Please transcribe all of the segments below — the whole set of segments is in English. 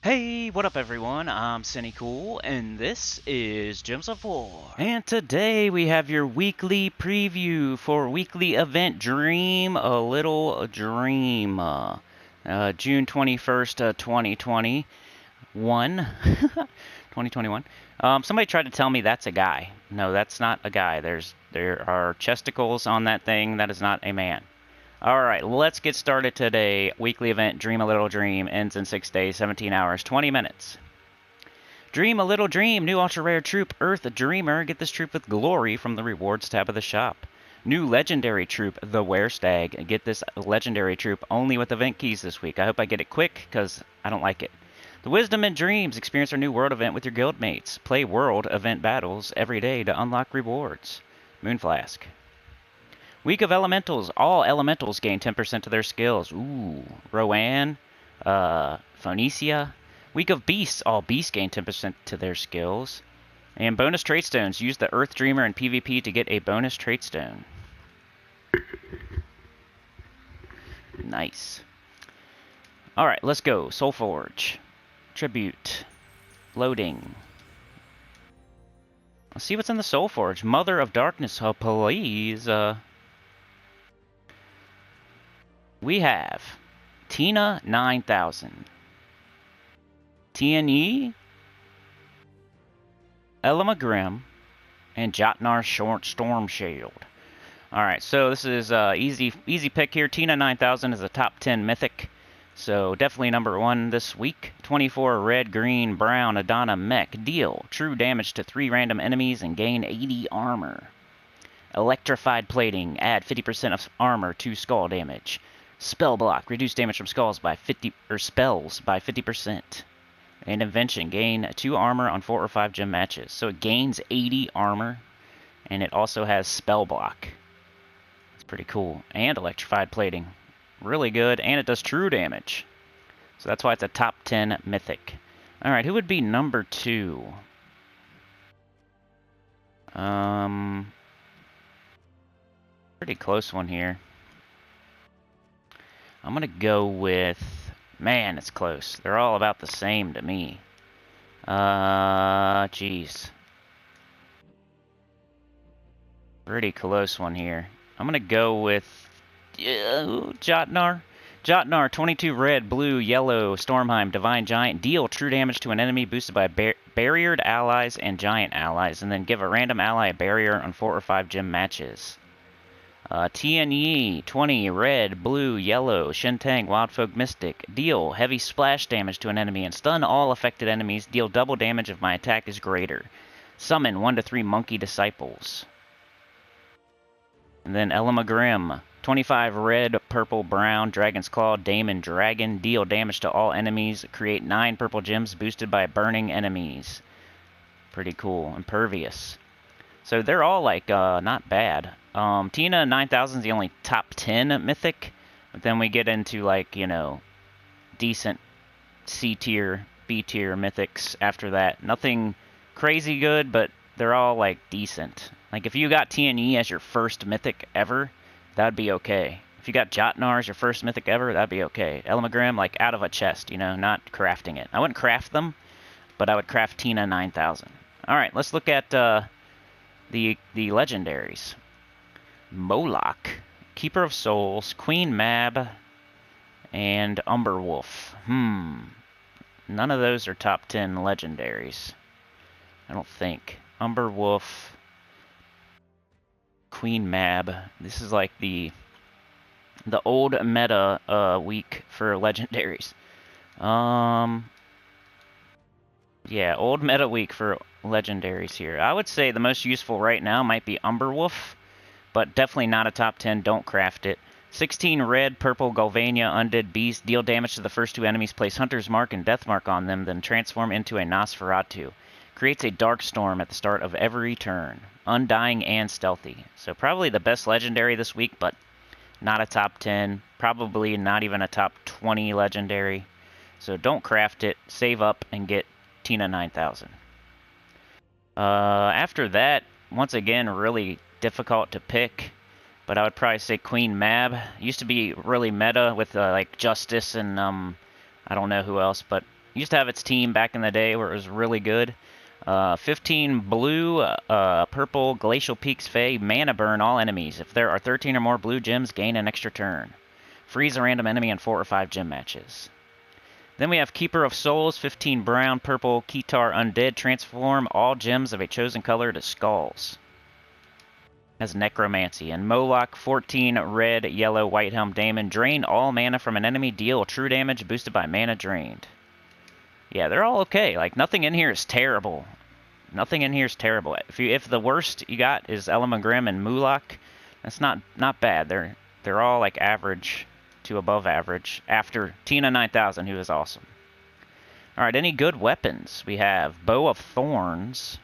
Hey, what up everyone? I'm Sinnycool, and this is Gems of War. And today we have your weekly preview for weekly event Dream a Little Dream. June 21st, 2021. 2021. Somebody tried to tell me that's a guy. No, that's not a guy. There are chesticles on that thing. That is not a man. Alright, let's get started today. Weekly event, Dream a Little Dream, ends in 6 days, 17 hours, 20 minutes. Dream a Little Dream, new ultra rare troop, Earth Dreamer. Get this troop with glory from the rewards tab of the shop. New legendary troop, the Werestag. Get this legendary troop only with event keys this week. I hope I get it quick, because I don't like it. The Wisdom and Dreams, experience our new world event with your guildmates. Play world event battles every day to unlock rewards. Moonflask. Week of Elementals. All Elementals gain 10% to their skills. Ooh. Rowan. Phoenicia. Week of Beasts. All Beasts gain 10% to their skills. And bonus trait stones. Use the Earth Dreamer in PvP to get a bonus trait stone. Nice. Alright, let's go. SOULFORGE. Tribute. Loading. Let's see what's in the SOULFORGE. Mother of Darkness. Oh, please. We have Tina 9000, TNE, Elma Grimm, and Jotnar Storm Shield. Alright, so this is easy pick here. Tina 9000 is a top 10 mythic, so definitely number 1 this week. 24 red, green, brown, Adana mech. Deal true damage to 3 random enemies and gain 80 armor. Electrified plating, add 50% of armor to skull damage. Spell block, reduce damage from spells by 50%. And invention, gain 2 armor on 4 or 5 gym matches. So it gains 80 armor, and it also has spell block. It's pretty cool. And electrified plating, really good, and it does true damage. So that's why it's a top 10 mythic. All right, who would be number 2? Pretty close one here. I'm going to go with... Man, it's close. They're all about the same to me. Jeez. Pretty close one here. I'm going to go with... Jotnar. Jotnar, 22 red, blue, yellow, Stormheim, Divine Giant. Deal true damage to an enemy boosted by barriered allies and giant allies. And then give a random ally a barrier on 4 or 5 gym matches. TNE, 20, red, blue, yellow, Shintang, Wildfolk Mystic. Deal heavy splash damage to an enemy and stun all affected enemies. Deal double damage if my attack is greater. Summon 1 to 3 Monkey Disciples. And then Elma Grimm, 25, red, purple, brown, Dragon's Claw, Daemon, Dragon. Deal damage to all enemies. Create 9 purple gems boosted by burning enemies. Pretty cool. Impervious. So they're all, like, not bad. Tina 9000 is the only top 10 mythic. But then we get into, like, you know, decent C-tier, B-tier mythics after that. Nothing crazy good, but they're all, like, decent. Like, if you got TNE as your first mythic ever, that'd be okay. If you got Jotnar as your first mythic ever, that'd be okay. Elma Grimm, like, out of a chest, you know, not crafting it. I wouldn't craft them, but I would craft Tina 9000. Alright, let's look at... The Legendaries. Moloch, Keeper of Souls, Queen Mab, and Umberwolf. None of those are top 10 Legendaries. I don't think. Umberwolf, Queen Mab. This is like the old meta week for Legendaries. Yeah, old meta week for Legendaries here. I would say the most useful right now might be Umberwolf, but definitely not a top 10. Don't craft it. 16 red, purple, Galvania, Undead Beast. Deal damage to the first 2 enemies. Place Hunter's Mark and Death Mark on them, then transform into a Nosferatu. Creates a Dark Storm at the start of every turn. Undying and stealthy. So probably the best Legendary this week, but not a top 10. Probably not even a top 20 Legendary. So don't craft it. Save up and get Tina 9000. After that, once again, really difficult to pick, but I would probably say Queen Mab. Used to be really meta with like Justice and I don't know who else, but Used to have its team back in the day where it was really good. 15 blue, purple, Glacial Peaks Fae, mana burn all enemies. If there are 13 or more blue gems, gain an extra turn. Freeze a random enemy in 4 or 5 gem matches. Then we have Keeper of Souls, 15 brown, purple, Kitar Undead, transform all gems of a chosen color to skulls. Has Necromancy. And Moloch, 14 red, yellow, White Helm Daemon, drain all mana from an enemy, deal true damage boosted by mana drained. Yeah, they're all okay. Like, nothing in here is terrible. Nothing in here is terrible. If the worst you got is Elamagrim and Moloch, that's not bad. They're all like average to above average after Tina 9000, who is awesome. All right, any good weapons? We have Bow of Thorns.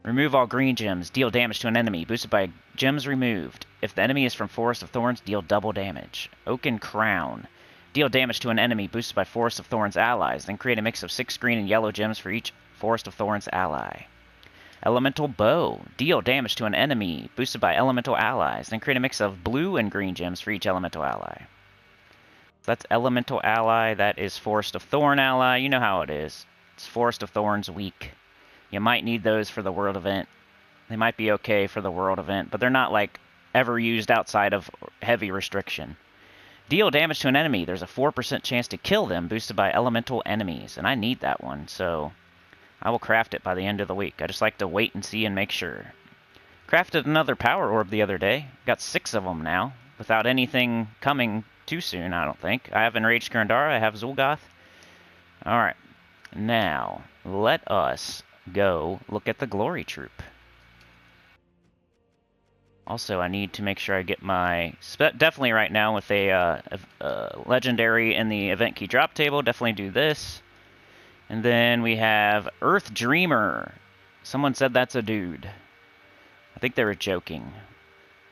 Remove all green gems. Deal damage to an enemy. Boosted by gems removed. If the enemy is from Forest of Thorns, deal double damage. Oaken Crown. Deal damage to an enemy boosted by Forest of Thorns allies. Then create a mix of 6 green and yellow gems for each Forest of Thorns ally. Elemental Bow. Deal damage to an enemy boosted by elemental allies. Then create a mix of blue and green gems for each elemental ally. So that's elemental ally. That is Forest of Thorn ally. You know how it is. It's Forest of Thorns weak. You might need those for the world event. They might be okay for the world event, but they're not like ever used outside of heavy restriction. Deal damage to an enemy. There's a 4% chance to kill them, boosted by elemental enemies. And I need that one, so I will craft it by the end of the week. I just like to wait and see and make sure. Crafted another power orb the other day. Got 6 of them now, without anything coming too soon, I don't think. I have Enraged Kurandara, I have Zul'Goth. Alright, now let us go look at the Glory Troop. Also, I need to make sure I get my... Definitely right now with a Legendary in the event key drop table. Definitely do this. And then we have Earth Dreamer. Someone said that's a dude. I think they were joking.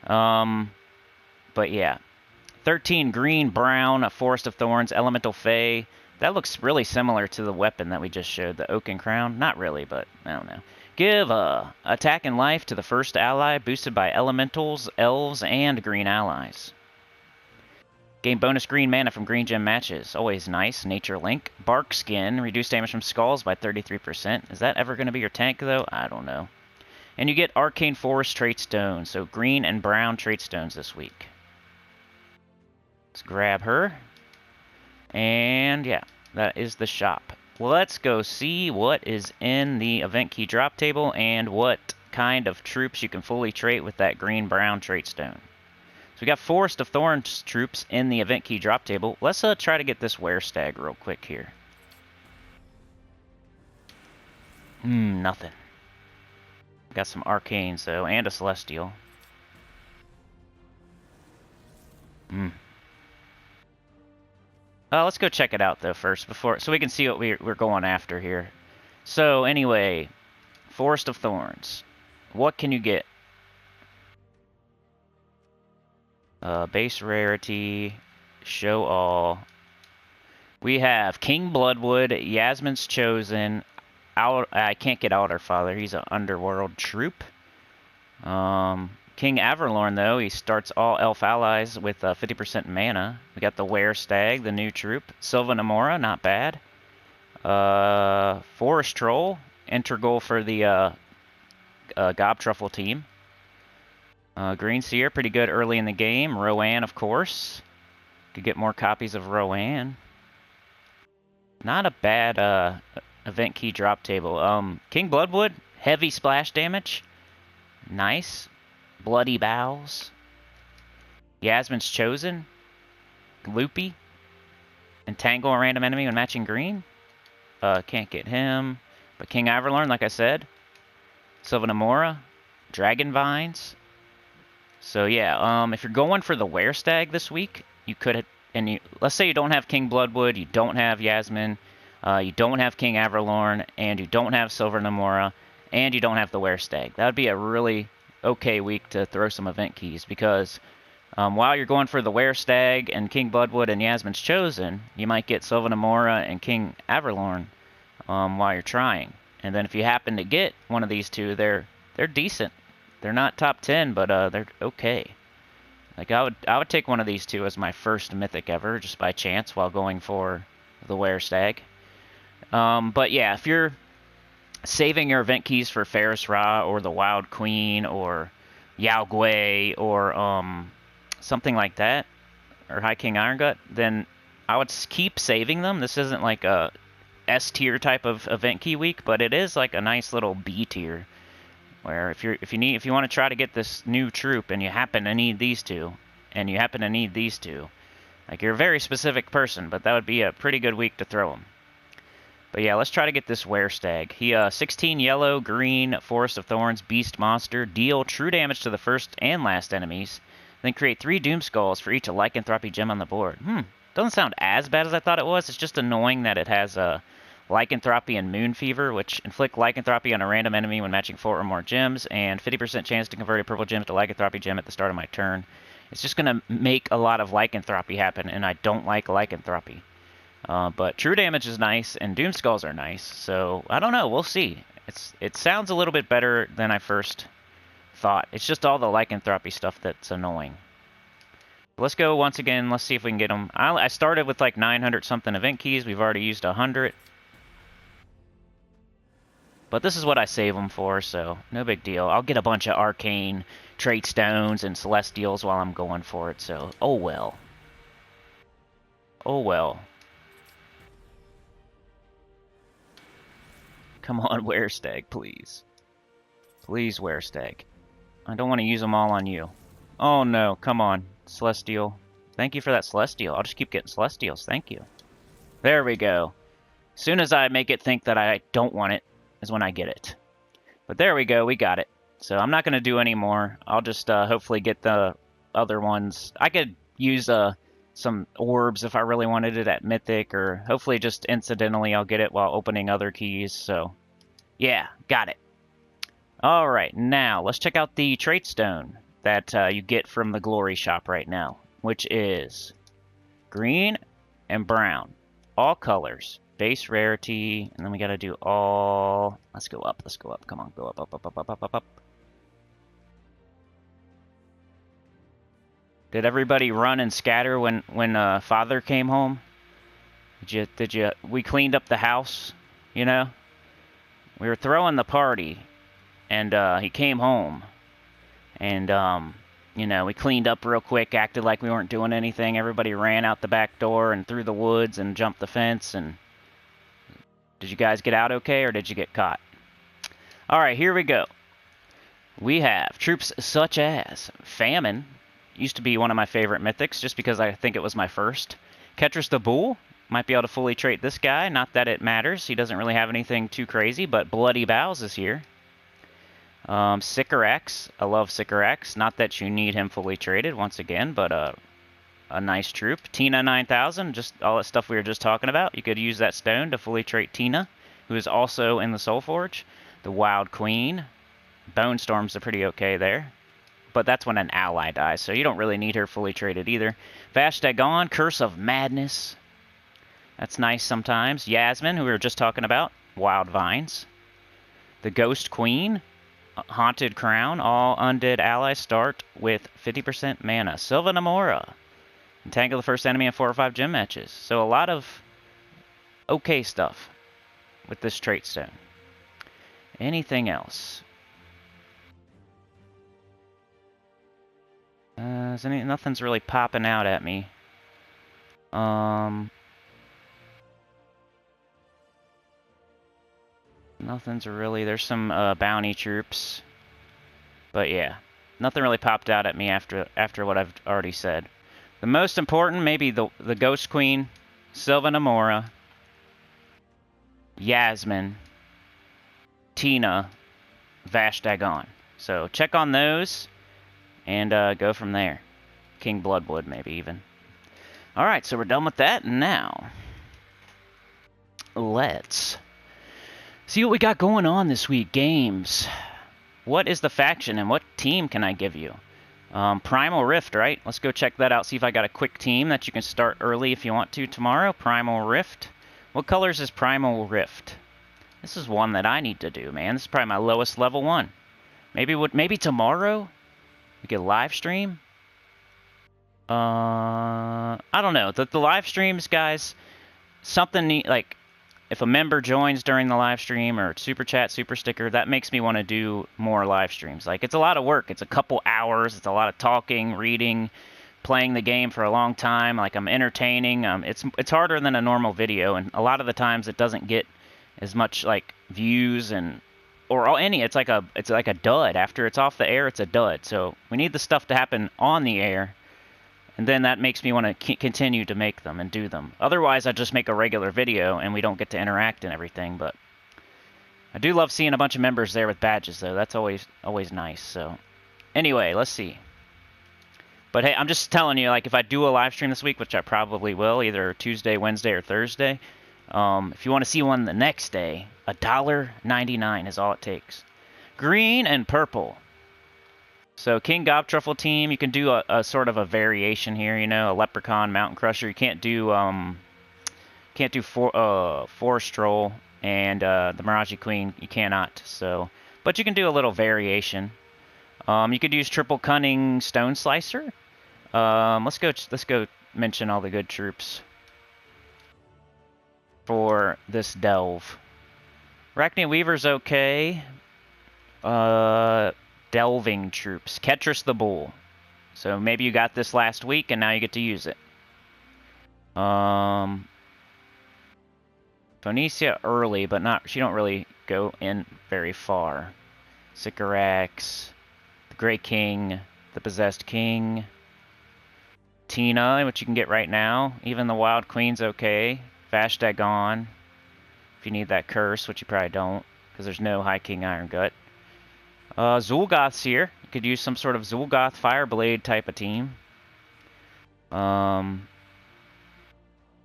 But yeah. 13 green, brown, a Forest of Thorns, Elemental Fae. That looks really similar to the weapon that we just showed, the Oaken Crown. Not really, but I don't know. Give attack and life to the first ally, boosted by elementals, elves, and green allies. Gain bonus green mana from green gem matches. Always nice. Nature Link. Bark Skin. Reduce damage from skulls by 33%. Is that ever going to be your tank, though? I don't know. And you get Arcane Forest Trait Stones. So green and brown trait stones this week. Let's grab her. And yeah, that is the shop. Let's go see what is in the event key drop table and what kind of troops you can fully trait with that green-brown trait stone. So we got Forest of Thorns troops in the event key drop table. Let's try to get this Werestag real quick here. Nothing. Got some Arcanes though, and a Celestial. Let's go check it out though first, so we can see what we're going after here. So anyway, Forest of Thorns. What can you get? Base rarity, show all. We have King Bloodwood, Yasmin's Chosen. I can't get Outer Father. He's an underworld troop. King Averlorn, though, he starts all elf allies with 50% mana. We got the Werestag, the new troop. Sylvanamora, not bad. Forest Troll, integral for the Gobtruffle team. Green Seer, pretty good early in the game. Rowan, of course. Could get more copies of Rowan. Not a bad event key drop table. King Bloodwood, heavy splash damage. Nice. Bloody Bowels. Yasmin's Chosen. Loopy. Entangle a random enemy when matching green. Can't get him. But King Averlorn, like I said. Sylvanamora. Dragon Vines. So yeah, if you're going for the Werestag this week, you could, let's say you don't have King Bloodwood, you don't have Yasmin, you don't have King Averlorn, and you don't have Sylvanamora, and you don't have the Werestag. That would be a really okay week to throw some event keys, because while you're going for the Werestag and King Bloodwood and Yasmin's Chosen, you might get Sylvanamora and King Averlorn while you're trying. And then if you happen to get one of these two, they're decent. They're not top 10, but they're okay. Like I would take one of these two as my first mythic ever, just by chance, while going for the Werestag. But yeah, if you're saving your event keys for Ferris Ra or the Wild Queen or Yao Gui or something like that, or High King Irongut, then I would keep saving them. This isn't like a S tier type of event key week, but it is like a nice little B tier where if you want to try to get this new troop and you happen to need these two, and you happen to need these two, like you're a very specific person, but that would be a pretty good week to throw them. But yeah, let's try to get this Werestag. He 16 yellow, green, Forest of Thorns, beast monster, deal true damage to the first and last enemies, then create 3 Doom Skulls for each Lycanthropy gem on the board. Doesn't sound as bad as I thought it was. It's just annoying that it has Lycanthropy and Moon Fever, which inflict Lycanthropy on a random enemy when matching 4 or more gems, and 50% chance to convert a purple gem to Lycanthropy gem at the start of my turn. It's just going to make a lot of Lycanthropy happen, and I don't like Lycanthropy. But true damage is nice, and Doom Skulls are nice, so I don't know. We'll see. It sounds a little bit better than I first thought. It's just all the Lycanthropy stuff that's annoying. Let's go once again. Let's see if we can get them. I started with like 900 something event keys. We've already used 100. But this is what I save them for, so no big deal. I'll get a bunch of arcane trait stones and celestials while I'm going for it, so oh well. Oh well. Come on, Werestag, please. Please, Werestag. I don't want to use them all on you. Oh no, come on, Celestial. Thank you for that Celestial. I'll just keep getting Celestials, thank you. There we go. As soon as I make it think that I don't want it, is when I get it. But there we go, we got it. So I'm not going to do any more. I'll just hopefully get the other ones. I could use some orbs if I really wanted it at Mythic, or hopefully just incidentally I'll get it while opening other keys. So yeah, got it. Alright, now let's check out the trait stone that you get from the Glory Shop right now, which is green and brown. All colors. Base rarity, and then we gotta do all... Let's go up, come on, go up, up, up, up, up, up, up, up. Did everybody run and scatter when Father came home? We cleaned up the house, you know? We were throwing the party, and he came home, and you know, we cleaned up real quick, acted like we weren't doing anything. Everybody ran out the back door and through the woods and jumped the fence, and did you guys get out okay, or did you get caught? Alright, here we go. We have troops such as Famine. Used to be one of my favorite mythics, just because I think it was my first. Ketris the Bull. Might be able to fully trait this guy. Not that it matters. He doesn't really have anything too crazy, but Bloody Bows is here. Sycorax. I love Sycorax. Not that you need him fully traded, once again, but a nice troop. Tina 9000, just all that stuff we were just talking about. You could use that stone to fully trait Tina, who is also in the SOULFORGE. The Wild Queen. Bone Storms are pretty okay there. But that's when an ally dies, so you don't really need her fully traded either. Vashtagon, Curse of Madness. That's nice sometimes. Yasmin, who we were just talking about. Wild Vines. The Ghost Queen. Haunted Crown. All undead allies start with 50% mana. Sylvanamora. Entangle the first enemy in 4 or 5 gym matches. So a lot of okay stuff with this trait stone. Anything else? Nothing's really popping out at me. Nothing's really... There's some bounty troops. But yeah, nothing really popped out at me after what I've already said. The most important, maybe the Ghost Queen, Sylvanamora, Yasmin, Tina, Vashtagon. So check on those and go from there. King Bloodwood, maybe even. Alright, so we're done with that. Now, let's see what we got going on this week. Games. What is the faction and what team can I give you? Primal Rift, right? Let's go check that out, see if I got a quick team that you can start early if you want to tomorrow. Primal Rift. What colors is Primal Rift? This is one that I need to do, man. This is probably my lowest level one. Maybe tomorrow we could live stream? I don't know. The live streams, guys, something neat, like, if a member joins during the live stream or super chat, super sticker, that makes me want to do more live streams. Like, it's a lot of work. It's a couple hours. It's a lot of talking, reading, playing the game for a long time. Like, I'm entertaining. It's harder than a normal video, and a lot of the times it doesn't get as much like views and or any. It's like a dud. After it's off the air, it's a dud. So we need the stuff to happen on the air. And then that makes me want to continue to make them and do them. Otherwise, I just make a regular video and we don't get to interact and everything. But I do love seeing a bunch of members there with badges, though. That's always nice. So anyway, let's see. But hey, I'm just telling you, like, if I do a live stream this week, which I probably will, either Tuesday, Wednesday, or Thursday, if you want to see one the next day, $1.99 is all it takes. Green and purple. So King Gobtruffle team, you can do a sort of a variation here, you know, a Leprechaun, Mountain Crusher. You can't do Forest Troll and the Mirage Queen. You cannot. So, but you can do a little variation. You could use Triple Cunning Stone Slicer. Let's go mention all the good troops for this delve. Arachne Weaver's okay. Delving troops. Ketris the Bull. So maybe you got this last week and now you get to use it. Phoenicia early, but not. She don't really go in very far. Sycorax, the Grey King, the Possessed King, Tina, which you can get right now. Even the Wild Queen's okay. Vashtagon, if you need that curse, which you probably don't, because there's no High King Iron Gut. Zul'Goth's here. You could use some sort of Zul'Goth Fireblade type of team. Other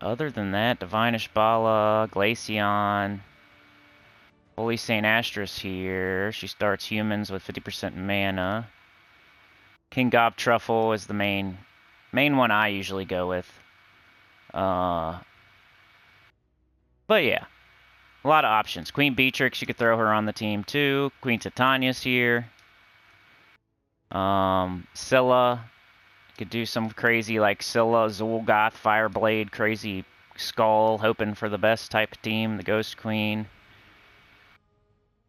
than that, Divine Ishbala, Glaceon, Holy St. Astrus here. She starts humans with 50% mana. King Gobtruffle is the main one I usually go with. But yeah. A lot of options. Queen Beatrix, you could throw her on the team too. Queen Titania's here. Scylla. You could do some crazy like Scylla, Zul'Goth, Fireblade, crazy skull, hoping for the best type of team. The Ghost Queen.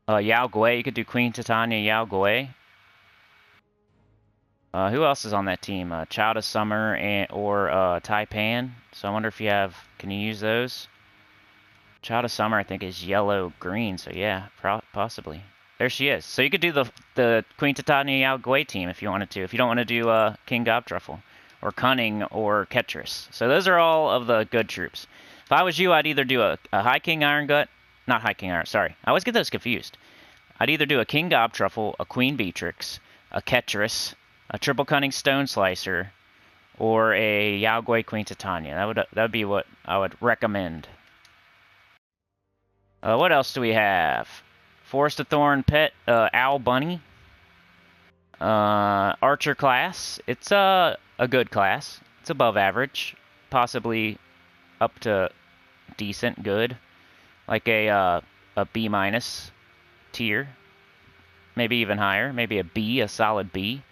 Yao Gui, you could do Queen Titania, Yao Gui. Who else is on that team? Child of Summer or Taipan. So I wonder if you have, can you use those? Child of Summer, I think, is yellow-green, so yeah, possibly. There she is. So you could do the Queen Titania Yao Gui team if you wanted to, if you don't want to do King Gobtruffle, or Cunning, or Ketris. So those are all of the good troops. If I was you, I'd either do a High King Iron Gut, not High King Iron, sorry. I always get those confused. I'd either do a King Gobtruffle, a Queen Beatrix, a Ketris, a Triple Cunning Stone Slicer, or a Yao Gui Queen Titania. That would be what I would recommend. What else do we have? Forest of Thorn Pet, Owl Bunny. Archer class. It's a good class. It's above average. Possibly up to decent, good. Like a B- tier. Maybe even higher. Maybe a B, a solid B.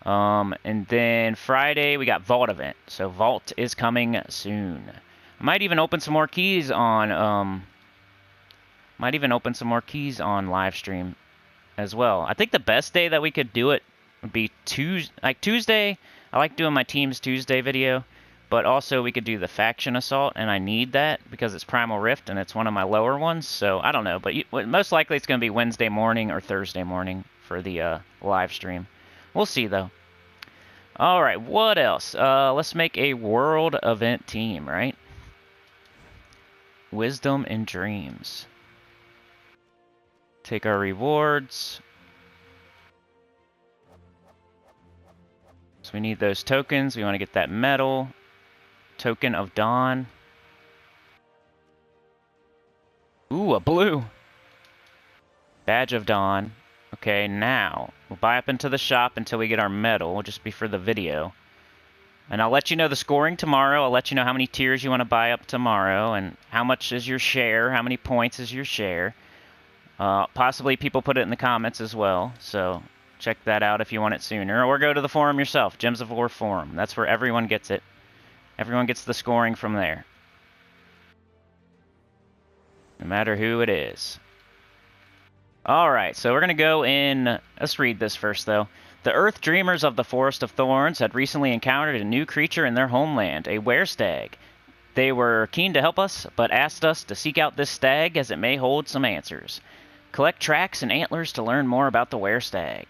And then Friday we got Vault event. So Vault is coming soon. I might even open some more keys on live stream as well. I think the best day that we could do it would be Tuesday. I like doing my Teams Tuesday video, but also we could do the Faction Assault, and I need that because it's Primal Rift and it's one of my lower ones. So I don't know, but most likely it's going to be Wednesday morning or Thursday morning for the live stream. We'll see though. All right, what else? Let's make a world event team, right? Wisdom and Dreams. Take our rewards. So we need those tokens. We want to get that medal. Token of Dawn. Ooh, a blue. Badge of Dawn. Okay, now we'll buy up into the shop until we get our medal. We'll just be for the video. And I'll let you know the scoring tomorrow. I'll let you know how many tiers you want to buy up tomorrow and how much is your share, how many points is your share. Possibly people put it in the comments as well, so check that out if you want it sooner. Or go to the forum yourself, Gems of War forum. That's where everyone gets it. Everyone gets the scoring from there. No matter who it is. Alright, so we're going to go in... Let's read this first, though. The Earth Dreamers of the Forest of Thorns had recently encountered a new creature in their homeland, a werestag. They were keen to help us, but asked us to seek out this stag as it may hold some answers. Collect tracks and antlers to learn more about the werestag.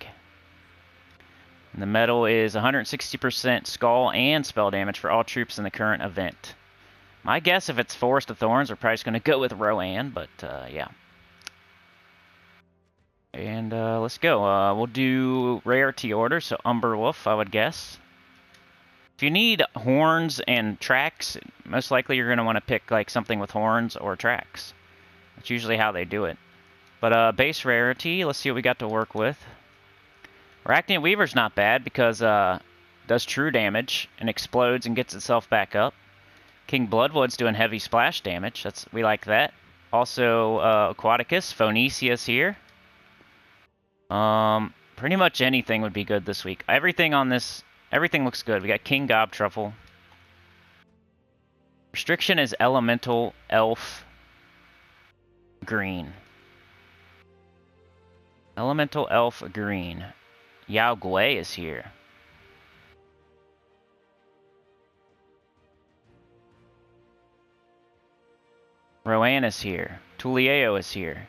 The medal is 160% skull and spell damage for all troops in the current event. My guess, if it's Forest of Thorns, we're probably just going to go with Rowan, but yeah. And let's go. We'll do rarity order, so Umberwolf, I would guess. If you need horns and tracks, most likely you're going to want to pick like something with horns or tracks. That's usually how they do it. But base rarity, let's see what we got to work with. Arachnian Weaver's not bad because does true damage and explodes and gets itself back up. King Bloodwood's doing heavy splash damage. We like that. Also Aquaticus, Phonicia's here. Pretty much anything would be good this week. Everything looks good. We got King Gobtruffle. Restriction is Elemental Elf Green. Elemental Elf Green. Yao Gui is here. Rowan is here. Tulieo is here.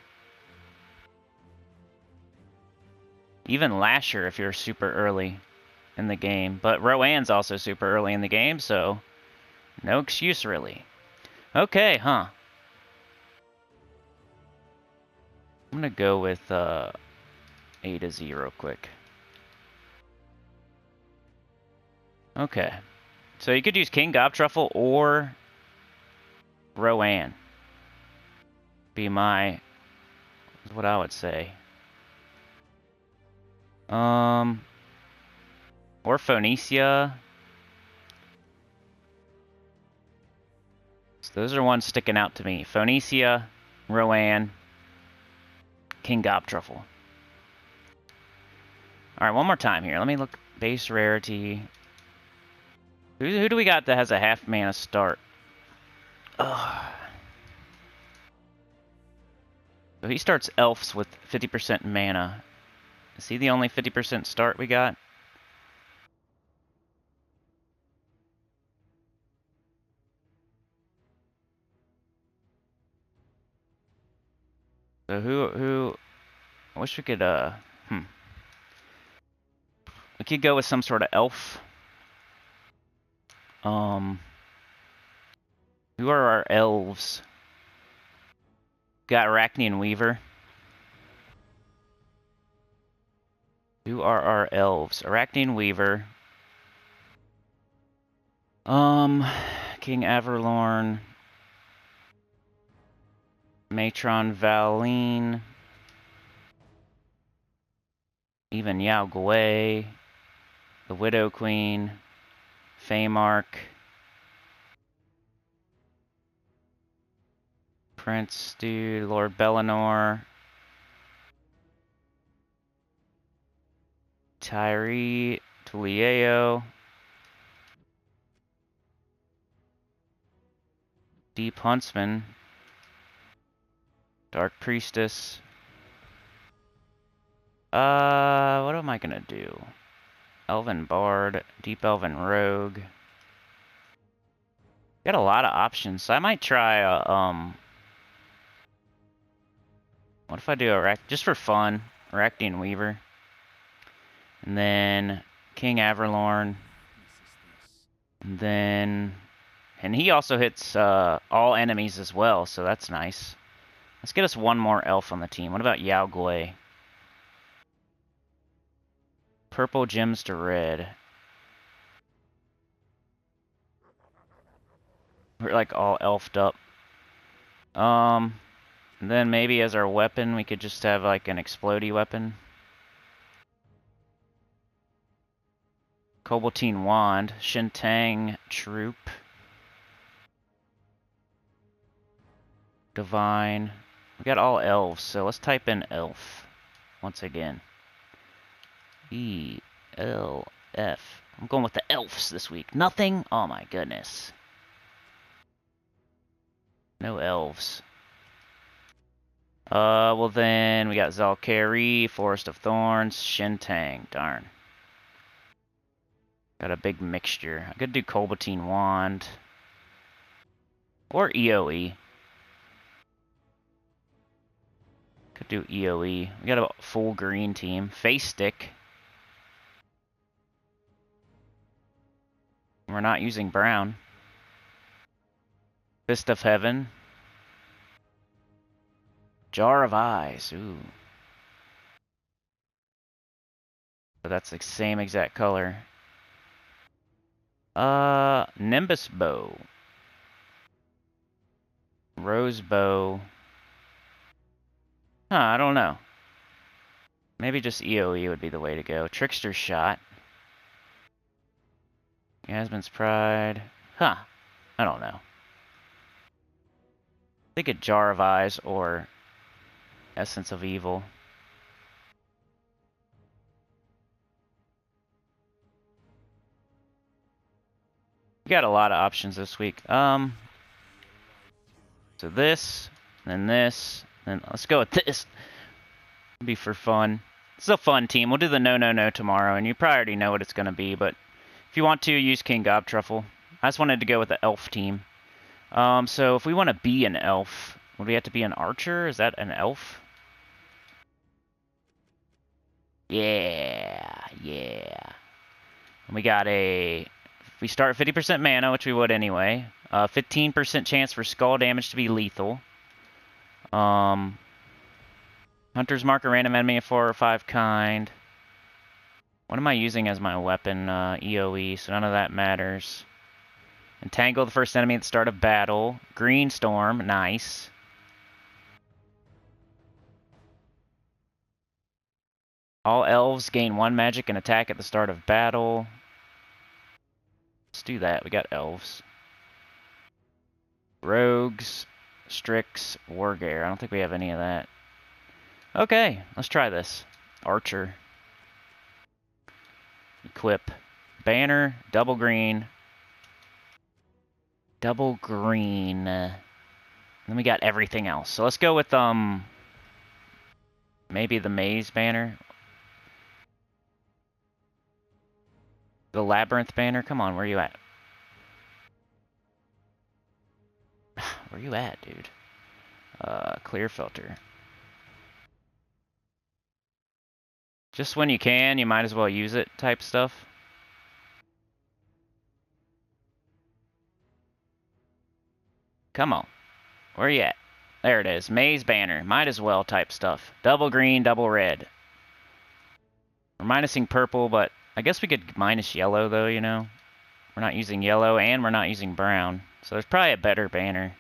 Even Lasher if you're super early in the game. But Rowan's also super early in the game, so no excuse really. Okay, huh. I'm gonna go with A to Z real quick. Okay. So you could use King Gobtruffle or Rowan. Be what I would say. Or Phoenicia. So those are ones sticking out to me. Phoenicia, Rowan, King Gobtruffle. Alright, one more time here. Let me look. Base rarity. Who do we got that has a half mana start? Ugh. So he starts elves with 50% mana. Is he the only 50% start we got? So who I wish we could we could go with some sort of elf. Who are our elves? Got Arachnian Weaver. Who are our elves? Arachnian Weaver. King Averlorn. Matron Valine. Even Yao Gui. The Widow Queen. Feymark. Prince Dude. Lord Bellinor. Tyree. Tulieo. Deep Huntsman. Dark Priestess. What am I gonna do? Elven Bard, Deep Elven Rogue. Got a lot of options. So I might try what if I do just for fun, Arachnian Weaver. And then King Averlorn. And he also hits all enemies as well, so that's nice. Let's get us one more elf on the team. What about Yao Gui? Purple gems to red. We're like all elfed up. And then maybe as our weapon, we could just have like an explodey weapon. Cobaltine Wand. Shintang Troop. Divine. We got all elves, so let's type in elf once again. E-L-F. I'm going with the elves this week. Nothing? Oh my goodness. No elves. Well then, we got Zalkari, Forest of Thorns, Shintang. Darn. Got a big mixture. I could do Colbatine Wand. Or EOE. Could do EOE. We got a full green team. Face Stick. We're not using brown. Fist of Heaven. Jar of Eyes. Ooh. But that's the same exact color. Nimbus Bow. Rose Bow. Huh, I don't know. Maybe just EOE would be the way to go. Trickster Shot. Yasmin's Pride. Huh. I don't know. I think a Jar of Eyes or Essence of Evil. We got a lot of options this week. So this, then this, then let's go with this. It'll be for fun. It's a fun team. We'll do the no tomorrow, and you probably already know what it's going to be, but if you want to, use King Gobtruffle. I just wanted to go with the elf team. So if we want to be an elf, would we have to be an archer? Is that an elf? Yeah. And we got a... If we start 50% mana, which we would anyway, 15% chance for skull damage to be lethal. Hunter's Mark, a random enemy of 4 or 5 kind. What am I using as my weapon? EOE, so none of that matters. Entangle the first enemy at the start of battle. Green Storm, nice. All elves gain 1 magic and attack at the start of battle. Let's do that. We got elves. Rogues, Strix, Wargear. I don't think we have any of that. Okay, let's try this. Archer. Equip. Banner, double green. Double green. Then we got everything else. So let's go with, maybe the Maze banner. The Labyrinth banner. Come on, where you at? Where you at, dude? Clear filter. Just when you can, you might as well use it type stuff. Come on. Where you at? There it is. Maze banner. Might as well type stuff. Double green, double red. We're minusing purple, but I guess we could minus yellow, though, you know? We're not using yellow, and we're not using brown. So there's probably a better banner.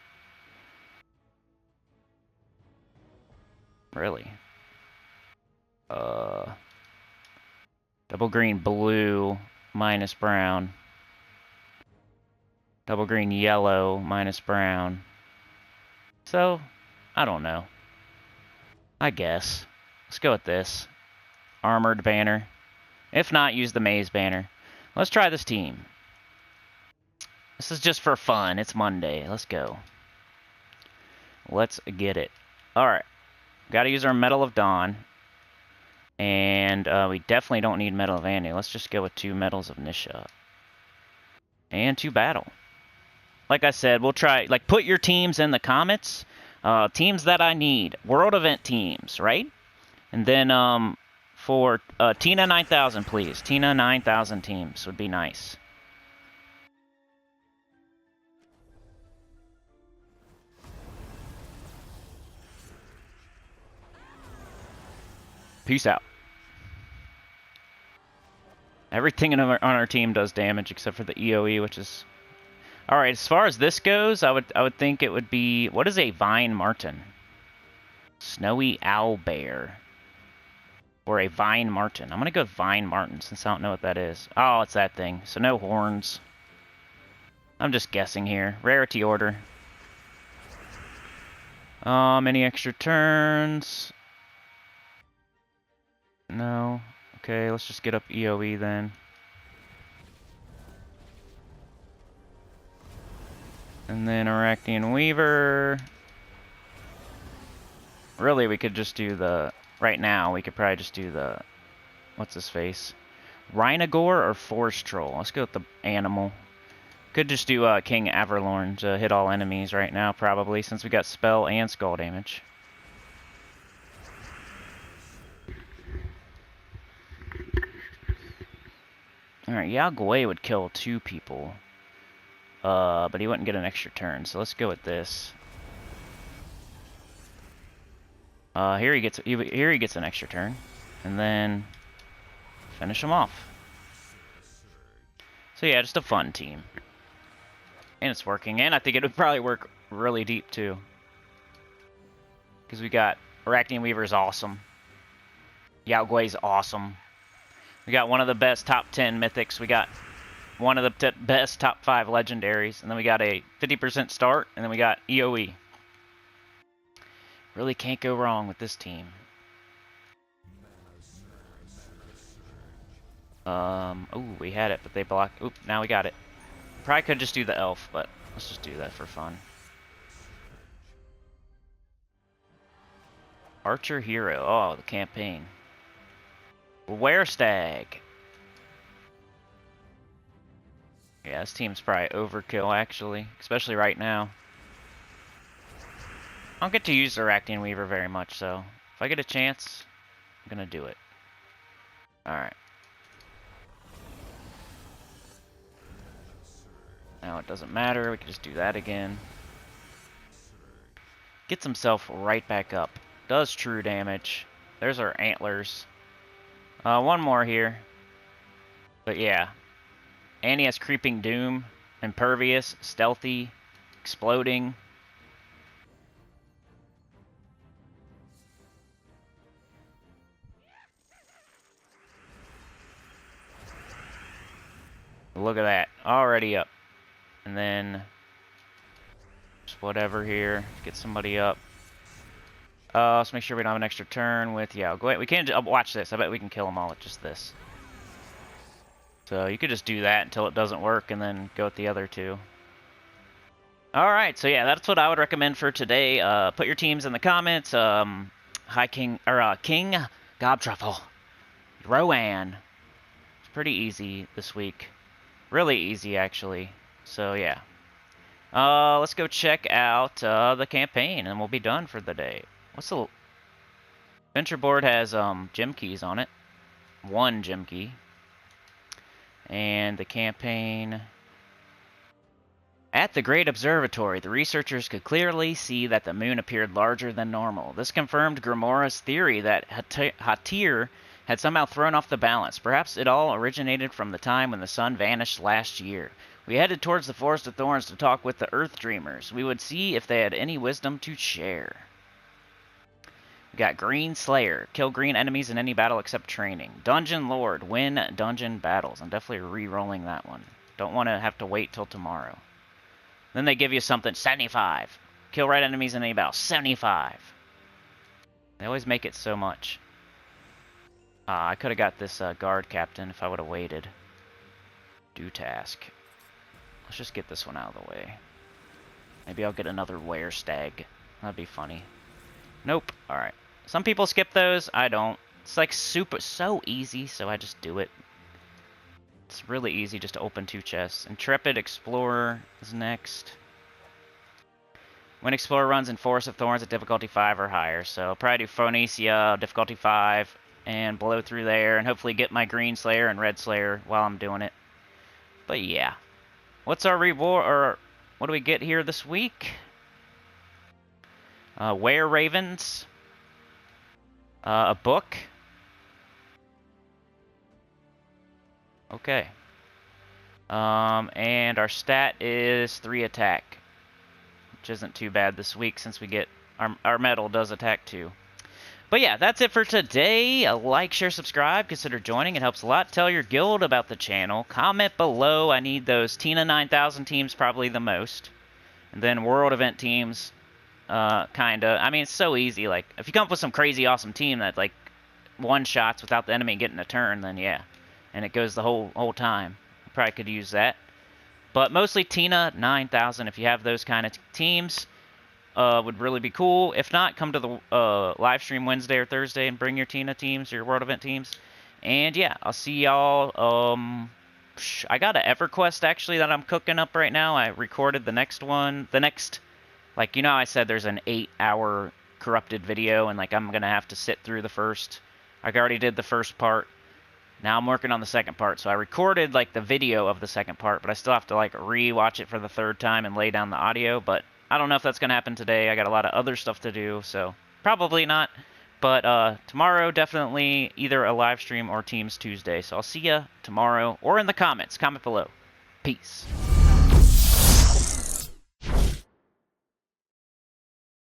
Really? Double green, blue, minus brown. Double green, yellow, minus brown. So, I don't know. I guess. Let's go with this. Armored banner. If not, use the Maze banner. Let's try this team. This is just for fun. It's Monday. Let's go. Let's get it. Alright. Gotta use our Medal of Dawn. And we definitely don't need Medal of Anu. Let's just go with 2 Medals of Nisha. And 2 Battle. Like I said, we'll try... Like, put your teams in the comments. Teams that I need. World event teams, right? And then for Tina 9000, please. Tina 9000 teams would be nice. Peace out. Everything on our team does damage except for the EOE, which is... Alright, as far as this goes, I would think it would be... What is a Vine Marten? Snowy Owlbear. Or a Vine Marten. I'm gonna go Vine Marten since I don't know what that is. Oh, it's that thing. So no horns. I'm just guessing here. Rarity order. Any extra turns? No. Okay, let's just get up EOE then. And then Arachnian Weaver. Really, we could just do the... Right now, we could probably just do the... What's his face? Rhinogore or Force Troll? Let's go with the animal. Could just do King Averlorn to hit all enemies right now, probably, since we got spell and skull damage. Alright, Yao Guai would kill 2 people. But he wouldn't get an extra turn, so let's go with this. Here he gets an extra turn, and then finish him off. So yeah, just a fun team. And it's working, and I think it would probably work really deep too. Because we got Arachnian Weaver's awesome. Yao Guai's awesome. We got one of the best top 10 mythics. We got one of the best top 5 legendaries. And then we got a 50% start, and then we got EOE. Really can't go wrong with this team. Oh, we had it, but they blocked. Oop, now we got it. Probably could just do the elf, but let's just do that for fun. Archer Hero. Oh, the campaign. Werestag. Yeah, this team's probably overkill, actually. Especially right now. I don't get to use the Arachnian Weaver very much, so if I get a chance, I'm gonna do it. Alright. Now it doesn't matter, we can just do that again. Gets himself right back up. Does true damage. There's our antlers. One more here. But yeah. And he has Creeping Doom, Impervious, Stealthy, Exploding. Look at that. Already up. And then just whatever here. Get somebody up. Let's make sure we don't have an extra turn with... Yeah, go ahead. We can't... watch this. I bet we can kill them all with just this. So you could just do that until it doesn't work and then go with the other 2. Alright, so yeah, that's what I would recommend for today. Put your teams in the comments. King Gobtruffle. Rowan. It's pretty easy this week. Really easy, actually. So, yeah. Let's go check out the campaign, and we'll be done for the day. What's the... Venture board has gem keys on it. 1 gem key. And the campaign... At the Great Observatory, the researchers could clearly see that the moon appeared larger than normal. This confirmed Grimora's theory that Hatir had somehow thrown off the balance. Perhaps it all originated from the time when the sun vanished last year. We headed towards the Forest of Thorns to talk with the Earth Dreamers. We would see if they had any wisdom to share. We got Green Slayer. Kill green enemies in any battle except training. Dungeon Lord. Win dungeon battles. I'm definitely re-rolling that one. Don't want to have to wait till tomorrow. Then they give you something. 75. Kill right enemies in any battle. 75. They always make it so much. I could have got this guard captain if I would have waited. Do task. Let's just get this one out of the way. Maybe I'll get another Werestag. That'd be funny. Nope. Alright. Some people skip those. I don't. It's like so easy, so I just do it. It's really easy just to open 2 chests. Intrepid Explorer is next. When Explorer runs in Forest of Thorns at difficulty 5 or higher. So probably do Phoenicia, difficulty 5, and blow through there, and hopefully get my Green Slayer and Red Slayer while I'm doing it. But yeah. What's our reward, or what do we get here this week? Were Ravens. A book. Okay. And our stat is 3 attack. Which isn't too bad this week since we get... Our medal does attack too. But yeah, that's it for today. Like, share, subscribe. Consider joining. It helps a lot. Tell your guild about the channel. Comment below. I need those Tina 9000 teams probably the most. And then world event teams, kinda. I mean, it's so easy. Like, if you come up with some crazy awesome team that, like, one-shots without the enemy getting a turn, then yeah. And it goes the whole time. Probably could use that. But mostly Tina 9000 if you have those kind of teams. would really be cool. If not, come to the live stream Wednesday or Thursday and bring your TINA teams, your World Event teams. And yeah, I'll see y'all. I got an EverQuest actually that I'm cooking up right now. I recorded the next one. Like, you know, I said there's an 8-hour corrupted video, and like I'm gonna have to sit through the first. I already did the first part. Now I'm working on the second part. So I recorded like the video of the second part, but I still have to like re-watch it for the third time and lay down the audio. But I don't know if that's gonna happen today. I got a lot of other stuff to do, so probably not. But tomorrow, definitely either a live stream or Teams Tuesday. So I'll see ya tomorrow, or in the comments. Comment below. Peace.